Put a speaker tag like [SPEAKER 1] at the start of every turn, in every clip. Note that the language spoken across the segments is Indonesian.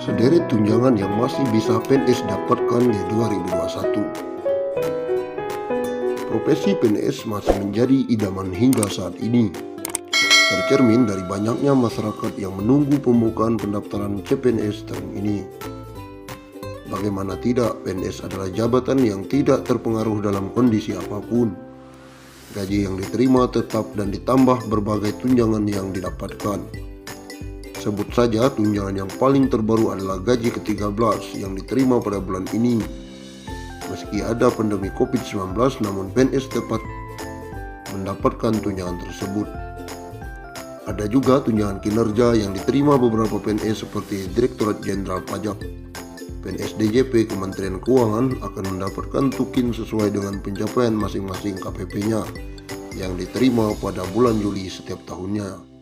[SPEAKER 1] Sederet tunjangan yang masih bisa PNS dapatkan di 2021. Profesi PNS masih menjadi idaman hingga saat ini, tercermin dari banyaknya masyarakat yang menunggu pembukaan pendaftaran CPNS tahun ini. Bagaimana tidak, PNS adalah jabatan yang tidak terpengaruh dalam kondisi apapun. Gaji yang diterima tetap dan ditambah berbagai tunjangan yang didapatkan. Sebut saja tunjangan yang paling terbaru adalah gaji ke-13 yang diterima pada bulan ini. Meski ada pandemi COVID-19, namun PNS tetap mendapatkan tunjangan tersebut. Ada juga tunjangan kinerja yang diterima beberapa PNS seperti Direktorat Jenderal Pajak. PNS DJP Kementerian Keuangan akan mendapatkan tukin sesuai dengan pencapaian masing-masing KPP-nya yang diterima pada bulan Juli setiap tahunnya.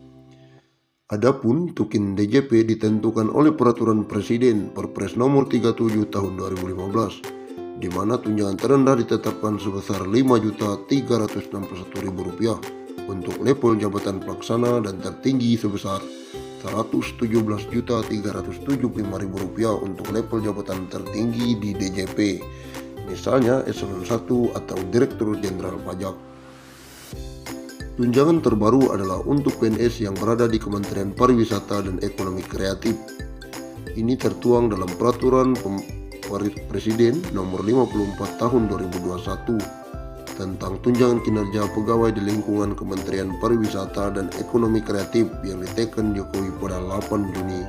[SPEAKER 1] Adapun tukin DJP ditentukan oleh Peraturan Presiden Perpres Nomor 37 Tahun 2015, di mana tunjangan terendah ditetapkan sebesar Rp5.361.000 untuk level jabatan pelaksana dan tertinggi sebesar Rp117.375.000 untuk level jabatan tertinggi di DJP, misalnya Eselon 1 atau Direktur Jenderal Pajak. Tunjangan terbaru adalah untuk PNS yang berada di Kementerian Pariwisata dan Ekonomi Kreatif. Ini tertuang dalam Peraturan Presiden Nomor 54 Tahun 2021 tentang tunjangan kinerja pegawai di lingkungan Kementerian Pariwisata dan Ekonomi Kreatif yang diteken Jokowi pada 8 Juni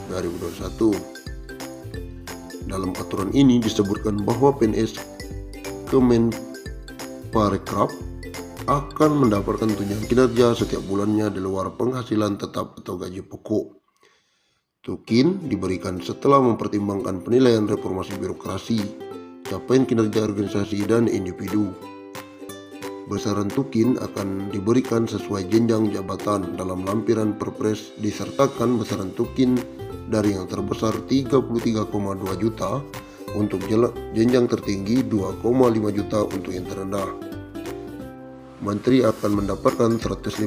[SPEAKER 1] 2021. Dalam aturan ini disebutkan bahwa PNS Kemenparekraf akan mendapatkan tunjangan kinerja setiap bulannya di luar penghasilan tetap atau gaji pokok. Tukin diberikan setelah mempertimbangkan penilaian reformasi birokrasi, capaian kinerja organisasi dan individu. Besaran tukin akan diberikan sesuai jenjang jabatan. Dalam lampiran Perpres disertakan besaran tukin dari yang terbesar 33,2 juta untuk jenjang tertinggi 2,5 juta untuk yang terendah. Menteri akan mendapatkan 150%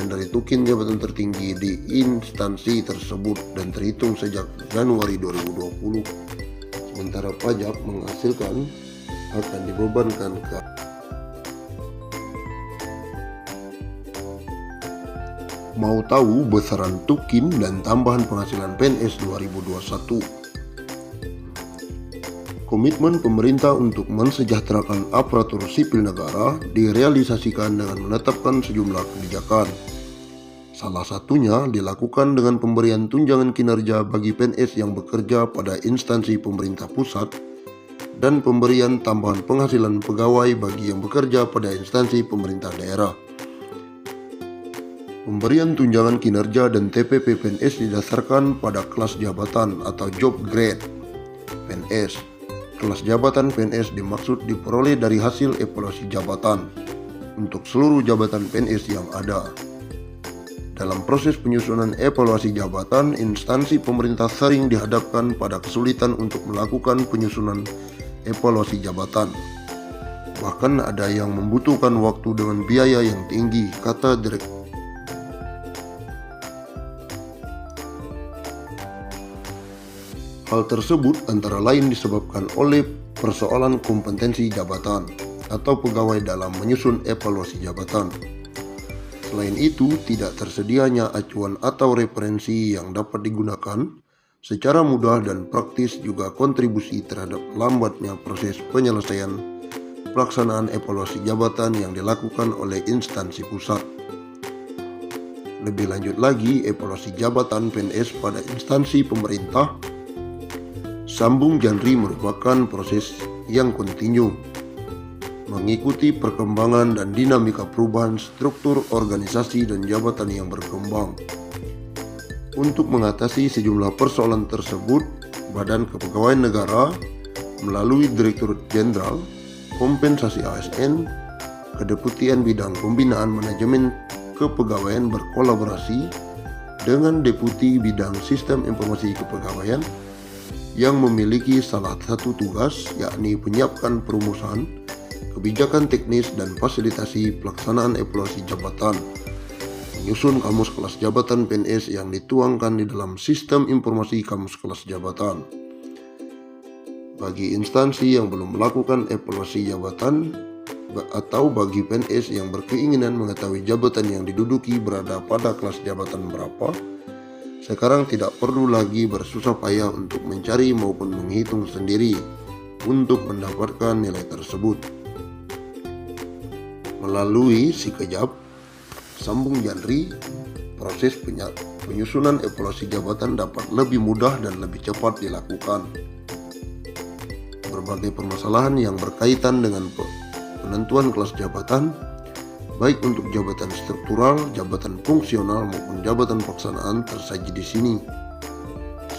[SPEAKER 1] dari tukin jabatan tertinggi di instansi tersebut dan terhitung sejak Januari 2020. Sementara pajak menghasilkan akan dibebankan ke Mau tahu besaran tukin dan tambahan penghasilan PNS 2021? Komitmen pemerintah untuk mensejahterakan aparatur sipil negara direalisasikan dengan menetapkan sejumlah kebijakan. Salah satunya dilakukan dengan pemberian tunjangan kinerja bagi PNS yang bekerja pada instansi pemerintah pusat dan pemberian tambahan penghasilan pegawai bagi yang bekerja pada instansi pemerintah daerah. Pemberian tunjangan kinerja dan TPP PNS didasarkan pada kelas jabatan atau job grade PNS. Kelas jabatan PNS dimaksud diperoleh dari hasil evaluasi jabatan untuk seluruh jabatan PNS yang ada. Dalam proses penyusunan evaluasi jabatan, instansi pemerintah sering dihadapkan pada kesulitan untuk melakukan penyusunan evaluasi jabatan. Bahkan ada yang membutuhkan waktu dengan biaya yang tinggi, kata Direktur. Hal tersebut antara lain disebabkan oleh persoalan kompetensi jabatan atau pegawai dalam menyusun evaluasi jabatan. Selain itu, tidak tersedianya acuan atau referensi yang dapat digunakan secara mudah dan praktis juga kontribusi terhadap lambatnya proses penyelesaian pelaksanaan evaluasi jabatan yang dilakukan oleh instansi pusat. Lebih lanjut lagi, evaluasi jabatan PNS pada instansi pemerintah sambung janri merupakan proses yang kontinu, mengikuti perkembangan dan dinamika perubahan struktur organisasi dan jabatan yang berkembang. Untuk mengatasi sejumlah persoalan tersebut, Badan Kepegawaian Negara melalui Direktur Jenderal Kompensasi ASN, Kedeputian Bidang Pembinaan Manajemen Kepegawaian berkolaborasi dengan Deputi Bidang Sistem Informasi Kepegawaian yang memiliki salah satu tugas, yakni menyiapkan perumusan, kebijakan teknis dan fasilitasi pelaksanaan evaluasi jabatan. menyusun kamus kelas jabatan PNS yang dituangkan di dalam sistem informasi kamus kelas jabatan. Bagi instansi yang belum melakukan evaluasi jabatan atau bagi PNS yang berkeinginan mengetahui jabatan yang diduduki berada pada kelas jabatan berapa, sekarang tidak perlu lagi bersusah payah untuk mencari maupun menghitung sendiri untuk mendapatkan nilai tersebut. Melalui Sikejap, sambung Janri, proses penyusunan evaluasi jabatan dapat lebih mudah dan lebih cepat dilakukan. Berbagai permasalahan yang berkaitan dengan penentuan kelas jabatan, baik untuk jabatan struktural, jabatan fungsional maupun jabatan pelaksanaan tersaji di sini.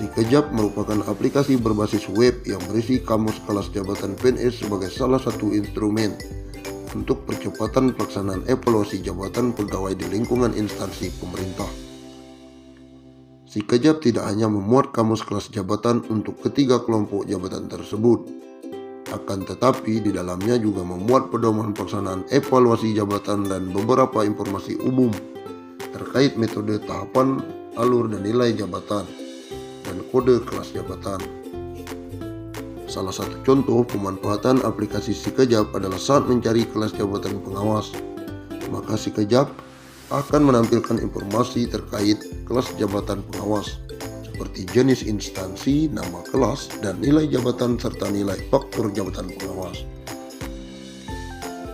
[SPEAKER 1] Sikejap merupakan aplikasi berbasis web yang berisi kamus kelas jabatan PNS sebagai salah satu instrumen untuk percepatan pelaksanaan evaluasi jabatan pegawai di lingkungan instansi pemerintah. Sikejap tidak hanya memuat kamus kelas jabatan untuk ketiga kelompok jabatan tersebut, akan tetapi di dalamnya juga memuat pedoman pelaksanaan evaluasi jabatan dan beberapa informasi umum terkait metode tahapan, alur dan nilai jabatan, dan kode kelas jabatan. Salah satu contoh pemanfaatan aplikasi Sikejap adalah saat mencari kelas jabatan pengawas. Maka Sikejap akan menampilkan informasi terkait kelas jabatan pengawas seperti jenis instansi, nama kelas, dan nilai jabatan serta nilai faktor jabatan pengawas.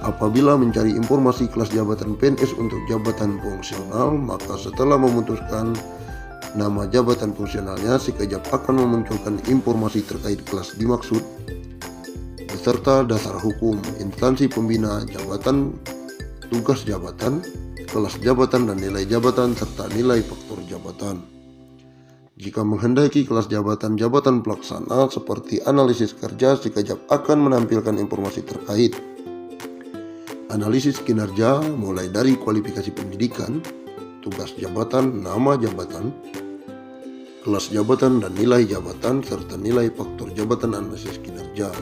[SPEAKER 1] Apabila mencari informasi kelas jabatan PNS untuk jabatan fungsional, maka setelah memutuskan nama jabatan fungsionalnya, Sikejap akan memunculkan informasi terkait kelas dimaksud beserta dasar hukum, instansi pembina jabatan, tugas jabatan, kelas jabatan dan nilai jabatan serta nilai faktor jabatan. Jika menghendaki kelas jabatan pelaksana seperti analisis kerja, Sikejap akan menampilkan informasi terkait analisis kinerja mulai dari kualifikasi pendidikan, tugas jabatan, nama jabatan, kelas jabatan dan nilai jabatan serta nilai faktor jabatan analisis kinerja.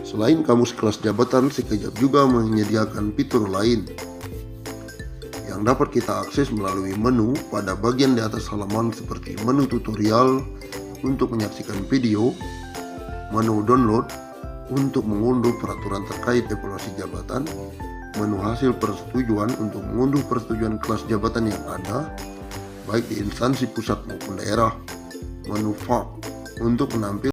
[SPEAKER 1] Selain kamus kelas jabatan, Sikejap juga menyediakan fitur lain yang dapat kita akses melalui menu pada bagian di atas halaman seperti menu tutorial untuk menyaksikan video, menu download untuk mengunduh peraturan terkait evaluasi jabatan, menu hasil persetujuan untuk mengunduh persetujuan kelas jabatan yang ada, baik di instansi pusat maupun daerah, menu FAQ untuk menampilkan